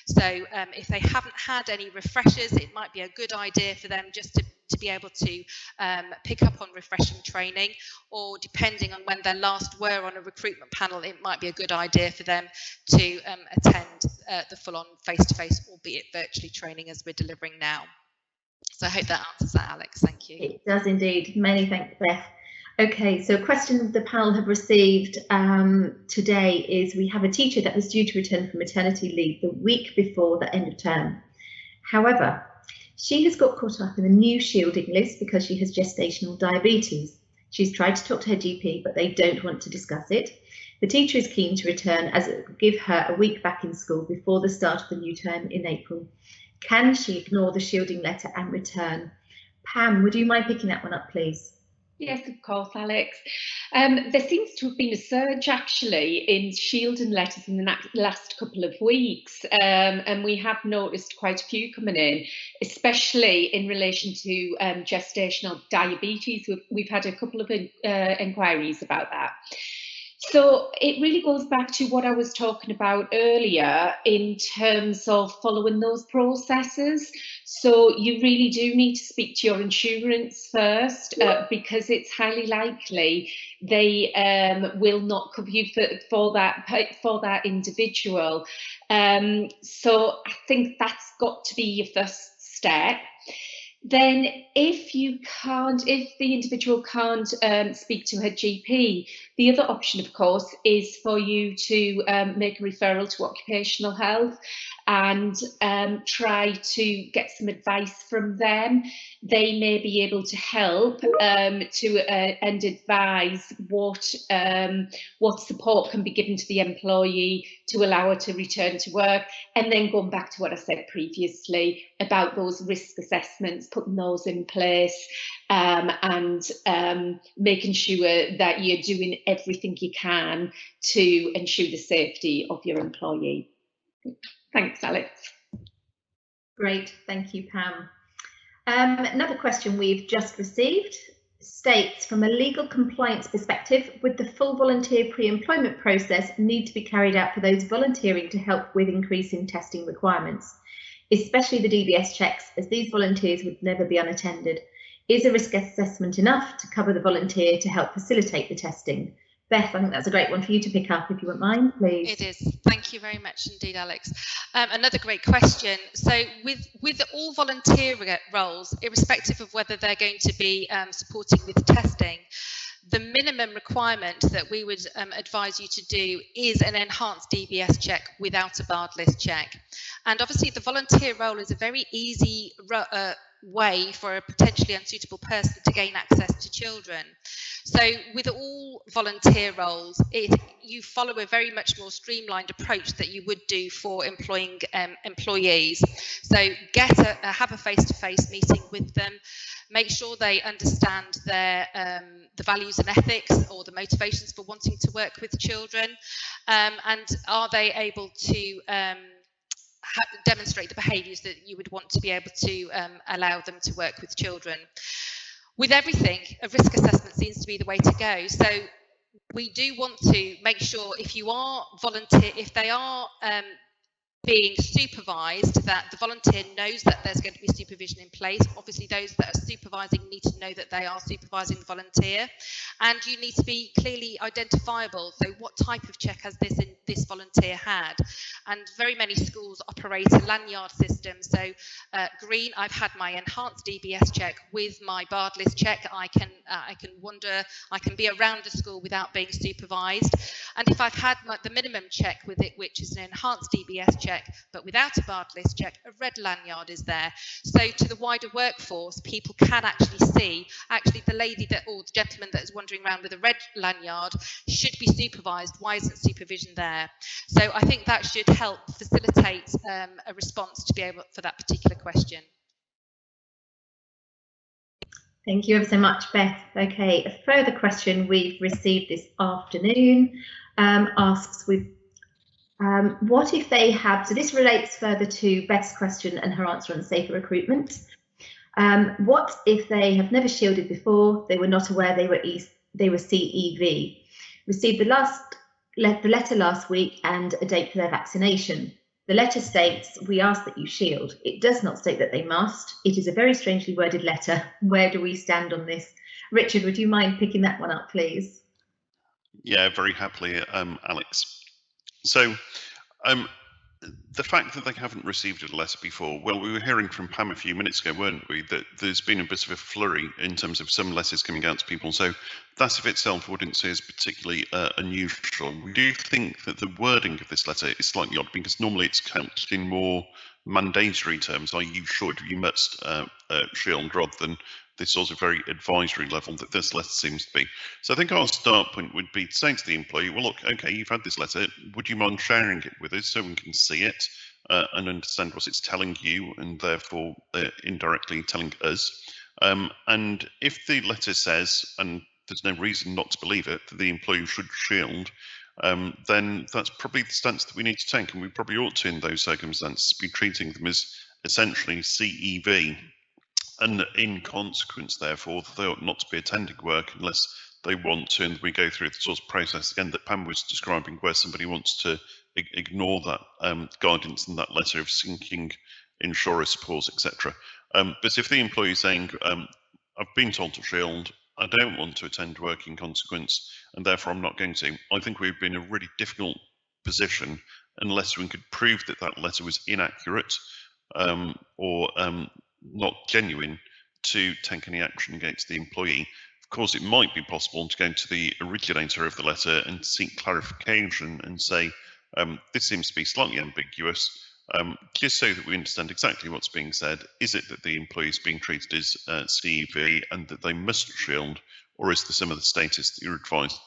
So if they haven't had any refreshers, it might be a good idea for them just to be able to pick up on refreshing training, or depending on when they last were on a recruitment panel, it might be a good idea for them to attend the full-on face-to-face, albeit virtually, training as we're delivering now. So I hope that answers that, Alex. Thank you. It does indeed. Many thanks, Beth. Okay, so a question the panel have received today is, we have a teacher that was due to return from maternity leave the week before the end of term. However, she has got caught up in a new shielding list because she has gestational diabetes. She's tried to talk to her GP, but they don't want to discuss it. The teacher is keen to return, as it will give her a week back in school before the start of the new term in April. Can she ignore the shielding letter and return? Pam, would you mind picking that one up, please? Yes, of course, Alex. There seems to have been a surge actually in shielding letters in the last couple of weeks, and we have noticed quite a few coming in, especially in relation to gestational diabetes. We've had a couple of inquiries about that. So it really goes back to what I was talking about earlier in terms of following those processes. So you really do need to speak to your insurance first, because it's highly likely they will not cover you for that individual. So I think that's got to be your first step. Then if the individual can't speak to her GP, the other option, of course, is for you to make a referral to occupational health and try to get some advice from them. They may be able to help and advise what support can be given to the employee to allow her to return to work. And then going back to what I said previously about those risk assessments, putting those in place, and making sure that you're doing everything you can to ensure the safety of your employee. Thanks, Alex. Great, thank you, Pam. Another question we've just received states, from a legal compliance perspective, would the full volunteer pre-employment process need to be carried out for those volunteering to help with increasing testing requirements, especially the DBS checks, as these volunteers would never be unattended? Is a risk assessment enough to cover the volunteer to help facilitate the testing? Beth, I think that's a great one for you to pick up, if you wouldn't mind, please. It is. Thank you very much indeed, Alex. Another great question. So with all volunteer roles, irrespective of whether they're going to be supporting with testing, the minimum requirement that we would advise you to do is an enhanced DBS check without a barred list check. And obviously the volunteer role is a very easy way for a potentially unsuitable person to gain access to children. So with all volunteer roles, you follow a very much more streamlined approach that you would do for employing employees. So have a face-to-face meeting with them, make sure they understand their the values and ethics or the motivations for wanting to work with children, and are they able to demonstrate the behaviours that you would want to be able to allow them to work with children. With everything, a risk assessment seems to be the way to go. So we do want to make sure if they are being supervised, that the volunteer knows that there's going to be supervision in place. Obviously, those that are supervising need to know that they are supervising the volunteer, and you need to be clearly identifiable. So what type of check has this volunteer had? And very many schools operate a lanyard system. So green, I've had my enhanced DBS check with my barred list check. I can be around the school without being supervised. And if I've had the minimum check with it, which is an enhanced DBS check, but without a barred list check, a red lanyard is there. So to the wider workforce, people can actually see, the lady or the gentleman that is wandering around with a red lanyard should be supervised. Why isn't supervision there? So I think that should help facilitate a response to be able for that particular question. Thank you ever so much, Beth. Okay, a further question we've received this afternoon asks, what if they have, so this relates further to Beth's question and her answer on safer recruitment. What if they have never shielded before, they were not aware they were CEV, received the letter last week and a date for their vaccination? The letter states, we ask that you shield. It does not state that they must. It is a very strangely worded letter. Where do we stand on this? Richard, would you mind picking that one up, please? Yeah, very happily, Alex. So the fact that they haven't received a letter before, well, we were hearing from Pam a few minutes ago, weren't we, that there's been a bit of a flurry in terms of some letters coming out to people. So that of itself I wouldn't say is particularly unusual. We do think that the wording of this letter is slightly odd, because normally it's couched in more mandatory terms, like you should, you must shield, rather than this sort of very advisory level that this letter seems to be. So I think our start point would be to say to the employee, well, look, okay, you've had this letter, would you mind sharing it with us so we can see it and understand what it's telling you, and therefore indirectly telling us. And if the letter says, and there's no reason not to believe it, that the employee should shield, then that's probably the stance that we need to take, and we probably ought to, in those circumstances, be treating them as essentially CEV. And in consequence, therefore, they ought not to be attending work unless they want to, and we go through the sort of process again that Pam was describing, where somebody wants to ignore that guidance in that letter of seeking insurer support, etc. But if the employee is saying, I've been told to shield, I don't want to attend work in consequence, and therefore I'm not going to, I think we'd be in a really difficult position unless we could prove that that letter was inaccurate or not genuine to take any action against the employee. Of course, it might be possible to go to the originator of the letter and seek clarification and say, this seems to be slightly ambiguous, just so that we understand exactly what's being said. Is it that the employee is being treated as CEV and that they must shield, or is there some other status that you're advised?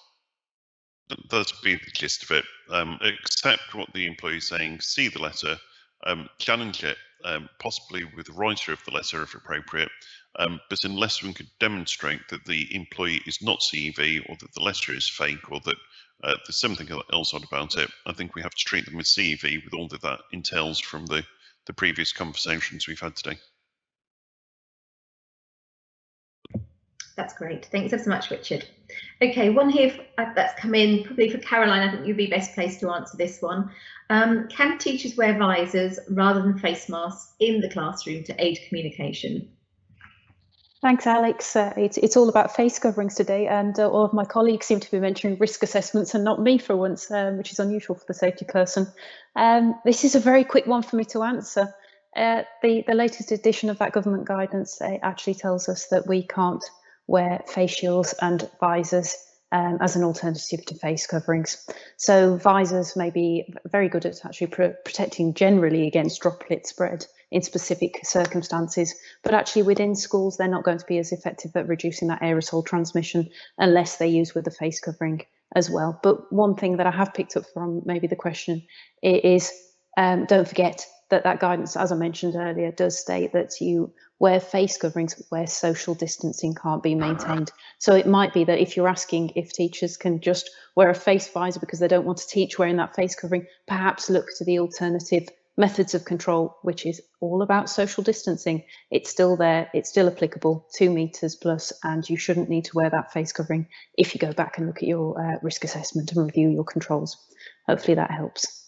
That'd be the gist of it. Accept what the employee is saying, see the letter, challenge it, possibly with the writer of the letter if appropriate, but unless we could demonstrate that the employee is not CEV, or that the letter is fake, or that there's something else odd about it, I think we have to treat them as CEV with all that that entails from the previous conversations we've had today. That's great. Thanks ever so much, Richard. Okay, one here that's come in, probably for Caroline. I think you'd be best placed to answer this one. Can teachers wear visors rather than face masks in the classroom to aid communication? Thanks, Alex. It's all about face coverings today, and all of my colleagues seem to be mentioning risk assessments and not me for once, which is unusual for the safety person. This is a very quick one for me to answer. The latest edition of that government guidance actually tells us that we can't wear face shields and visors as an alternative to face coverings. So visors may be very good at actually protecting generally against droplet spread in specific circumstances, but actually within schools they're not going to be as effective at reducing that aerosol transmission unless they use with the face covering as well. But one thing that I have picked up from maybe the question is don't forget that guidance, as I mentioned earlier, does state that you wear face coverings where social distancing can't be maintained. So it might be that if you're asking if teachers can just wear a face visor because they don't want to teach wearing that face covering, perhaps look to the alternative methods of control, which is all about social distancing. It's still there, it's still applicable, 2 meters plus, and you shouldn't need to wear that face covering if you go back and look at your risk assessment and review your controls. Hopefully that helps.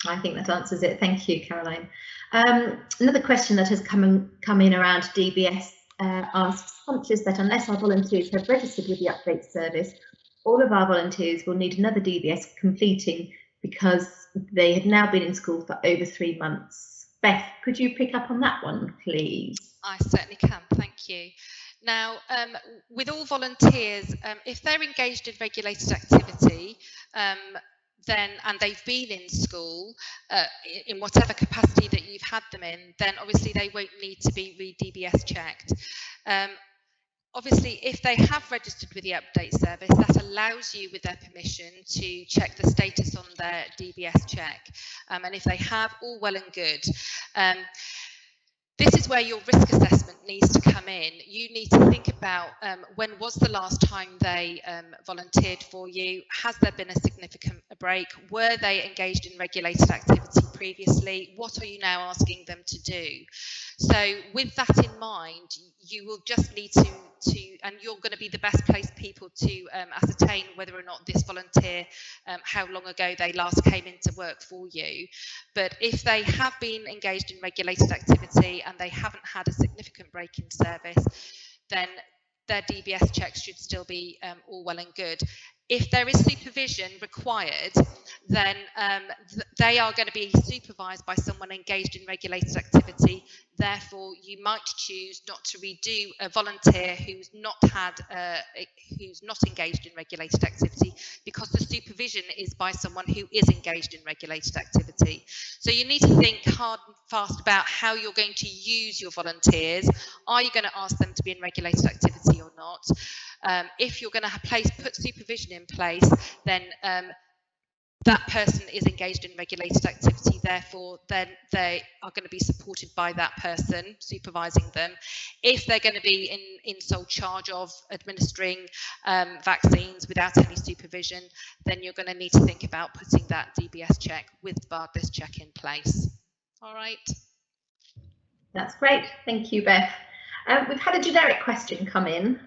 I think that answers it. Thank you, Caroline. Another question that has come in around DBS asks, conscious that unless our volunteers have registered with the update service, all of our volunteers will need another DBS completing because they have now been in school for over 3 months. Beth, could you pick up on that one, please? I certainly can, thank you. Now, with all volunteers, if they're engaged in regulated activity, and they've been in school in whatever capacity that you've had them in, then obviously they won't need to be re-DBS checked. Obviously, if they have registered with the update service, that allows you, with their permission, to check the status on their DBS check. And if they have, all well and good. This is where your risk assessment needs to come in. You need to think about when was the last time they volunteered for you? Has there been a significant break? Were they engaged in regulated activity previously? What are you now asking them to do? So with that in mind, you will just need to and you're going to be the best placed people to ascertain whether or not this volunteer, how long ago they last came into work for you. But if they have been engaged in regulated activity and they haven't had a significant break in service, then their DBS checks should still be all well and good. If there is supervision required, then they are going to be supervised by someone engaged in regulated activity. Therefore, you might choose not to redo a volunteer who's not engaged in regulated activity, because the supervision is by someone who is engaged in regulated activity. So you need to think hard and fast about how you're going to use your volunteers. Are you going to ask them to be in regulated activity or not? If you're going to put supervision in place, then that person is engaged in regulated activity, therefore then they are going to be supported by that person supervising them. If they're going to be in sole charge of administering vaccines without any supervision, then you're going to need to think about putting that DBS check with the barred list check in place. All right. That's great, thank you, Beth. We've had a generic question come in,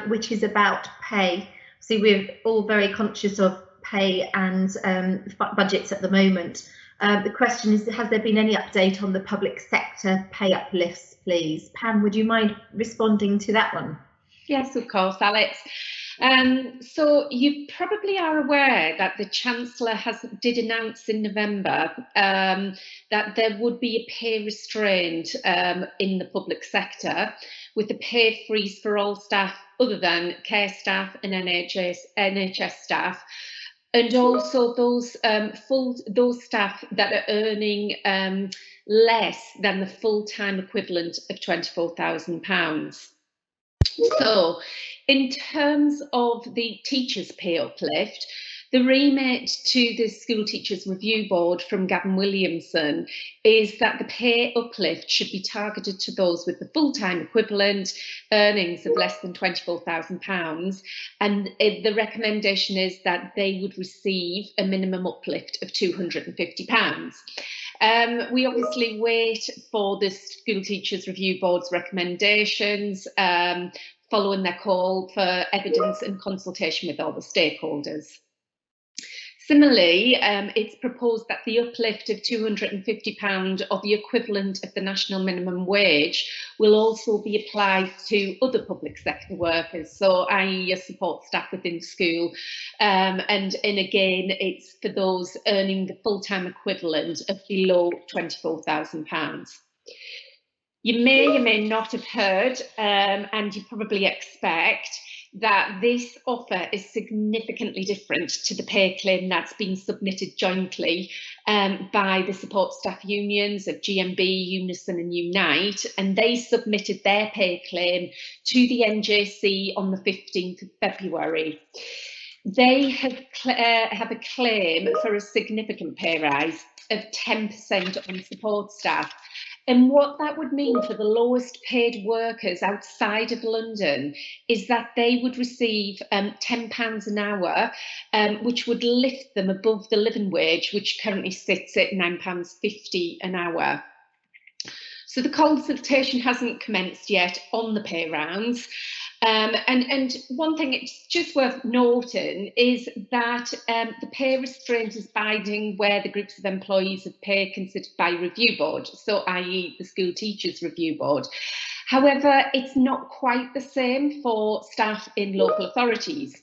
which is about pay. See, we're all very conscious of pay and budgets at the moment. The question is, has there been any update on the public sector pay uplifts, please? Pam, would you mind responding to that one? Yes, of course, Alex. So you probably are aware that the Chancellor did announce in November that there would be a pay restraint in the public sector, with a pay freeze for all staff other than care staff and NHS staff, and also those staff that are earning less than the full-time equivalent of £24,000. So, in terms of the teachers' pay uplift, the remit to the School Teachers Review Board from Gavin Williamson is that the pay uplift should be targeted to those with the full-time equivalent earnings of less than £24,000, and the recommendation is that they would receive a minimum uplift of £250. We obviously wait for the School Teachers Review Board's recommendations, following their call for evidence and consultation with all the stakeholders. Similarly, it's proposed that the uplift of £250 or the equivalent of the national minimum wage will also be applied to other public sector workers, so i.e. support staff within school, and again it's for those earning the full-time equivalent of below £24,000. You may or may not have heard, and you probably expect, that this offer is significantly different to the pay claim that's been submitted jointly by the support staff unions of GMB, Unison and Unite, and they submitted their pay claim to the NJC on the 15th of February. They have a claim for a significant pay rise of 10% on support staff. And what that would mean for the lowest paid workers outside of London is that they would receive £10 an hour, which would lift them above the living wage, which currently sits at £9.50 an hour. So the consultation hasn't commenced yet on the pay rounds. And one thing it's just worth noting is that the pay restraint is binding where the groups of employees of pay considered by review board, so i.e. the School Teachers Review Board. However, it's not quite the same for staff in local authorities.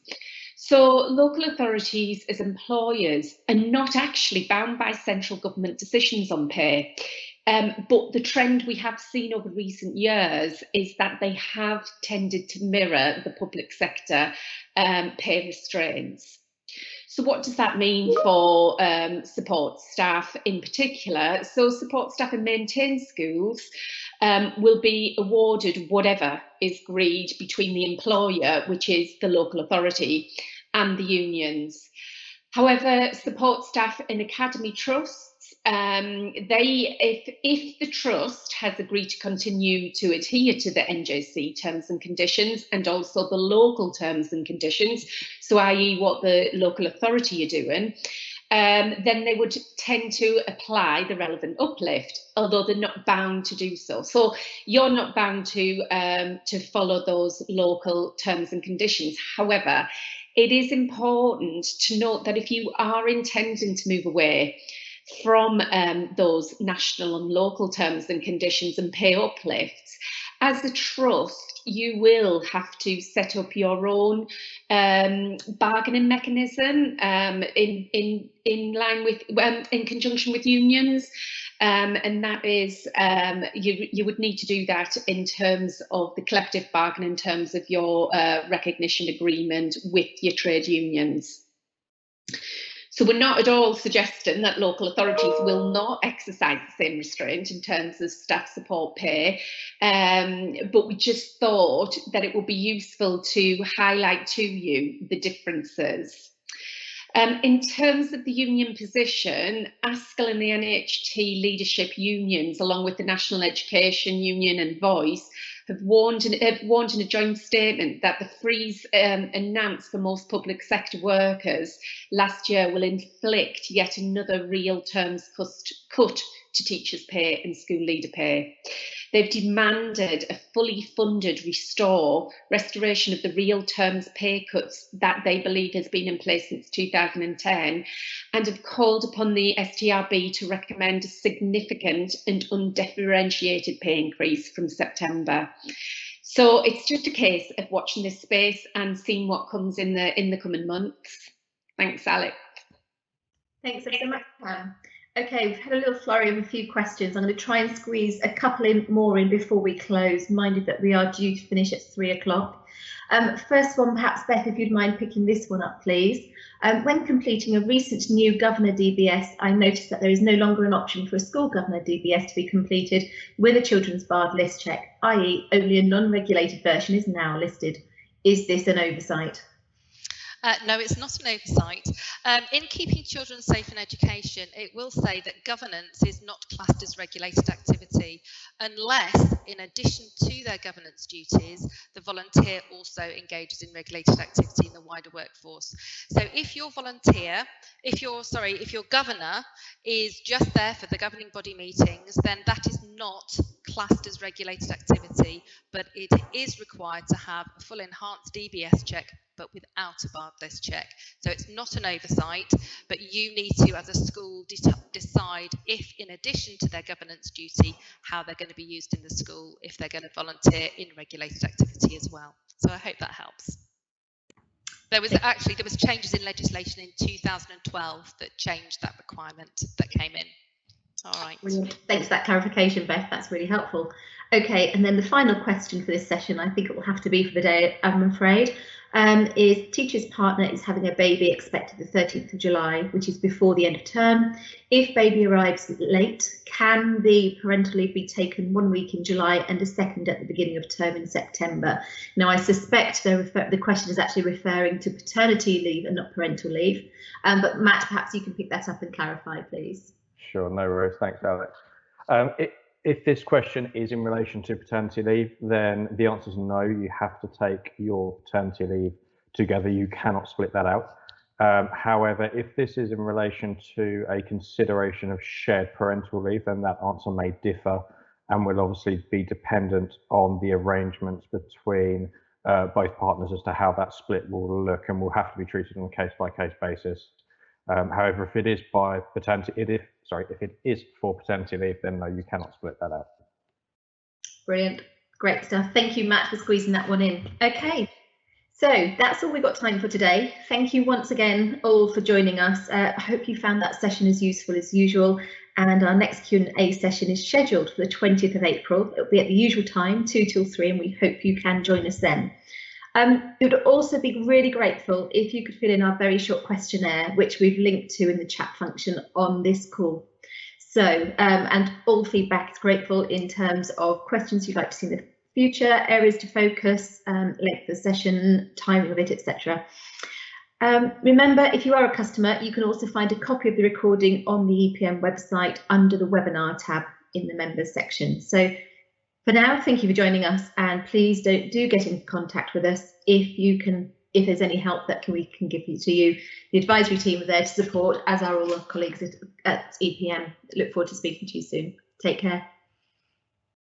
So local authorities as employers are not actually bound by central government decisions on pay. But the trend we have seen over recent years is that they have tended to mirror the public sector pay restraints. So what does that mean for support staff in particular? So support staff in maintained schools will be awarded whatever is agreed between the employer, which is the local authority, and the unions. However, support staff in academy trusts, if the trust has agreed to continue to adhere to the NJC terms and conditions and also the local terms and conditions, so i.e. what the local authority are doing, then they would tend to apply the relevant uplift, although they're not bound to do so. So you're not bound to follow those local terms and conditions. However, it is important to note that if you are intending to move away from those national and local terms and conditions and pay uplifts, as a trust, you will have to set up your own bargaining mechanism in line with in conjunction with unions. And that is, you would need to do that in terms of the collective bargain, in terms of your recognition agreement with your trade unions. So we're not at all suggesting that local authorities will not exercise the same restraint in terms of staff support pay, but we just thought that it would be useful to highlight to you the differences. In terms of the union position, ASCL and the NHT leadership unions, along with the National Education Union and Voice, have warned in a joint statement that the freeze announced for most public sector workers last year will inflict yet another real terms cut to teachers' pay and school leader pay. They've demanded a fully funded restoration of the real terms pay cuts that they believe has been in place since 2010, and have called upon the STRB to recommend a significant and undifferentiated pay increase from September. So it's just a case of watching this space and seeing what comes in the coming months. Thanks, Alex. Thanks so much, Pam. Okay, we've had a little flurry of a few questions. I'm going to try and squeeze a couple more in before we close, minded that we are due to finish at 3 o'clock. First one, perhaps, Beth, if you'd mind picking this one up, please. When completing a recent new governor DBS, I noticed that there is no longer an option for a school governor DBS to be completed with a children's barred list check, i.e. only a non-regulated version is now listed. Is this an oversight? No, it's not an oversight. In keeping children safe in education, it will say that governance is not classed as regulated activity unless, in addition to their governance duties, the volunteer also engages in regulated activity in the wider workforce. So if your if your governor is just there for the governing body meetings, then that is not classed as regulated activity, but it is required to have a full enhanced DBS check, but without a barred list check. So it's not an oversight, but you need to, as a school, decide if, in addition to their governance duty, how they're going to be used in the school, if they're going to volunteer in regulated activity as well. So I hope that helps. There was changes in legislation in 2012 that changed that requirement that came in. All right. Brilliant. Thanks for that clarification, Beth. That's really helpful. Okay, and then the final question for this session, I think it will have to be for the day, I'm afraid, is teacher's partner is having a baby expected the 13th of July, which is before the end of term. If baby arrives late, can the parental leave be taken 1 week in July and a second at the beginning of term in September? Now, I suspect the question is actually referring to paternity leave and not parental leave, but Matt, perhaps you can pick that up and clarify, please. Sure, no worries. Thanks, Alex. If this question is in relation to paternity leave, then the answer is no. You have to take your paternity leave together. You cannot split that out. However, if this is in relation to a consideration of shared parental leave, then that answer may differ and will obviously be dependent on the arrangements between both partners as to how that split will look, and will have to be treated on a case-by-case basis. However, if it is by paternity, if it is for paternity leave, then no, you cannot split that out. Brilliant, great stuff. Thank you, Matt, for squeezing that one in. Okay, so that's all we've got time for today. Thank you once again all for joining us. I hope you found that session as useful as usual. And our next Q&A session is scheduled for the 20th of April. It'll be at the usual time, 2 till 3, and we hope you can join us then. It would also be really grateful if you could fill in our very short questionnaire, which we've linked to in the chat function on this call. So, and all feedback is grateful in terms of questions you'd like to see in the future, areas to focus, length of the session, timing of it, etc. Remember, if you are a customer, you can also find a copy of the recording on the EPM website under the webinar tab in the members section. So, for now, thank you for joining us, and please do get in contact with us if there's any help that we can give you to you. The advisory team are there to support, as are all our colleagues at EPM. Look forward to speaking to you soon. Take care.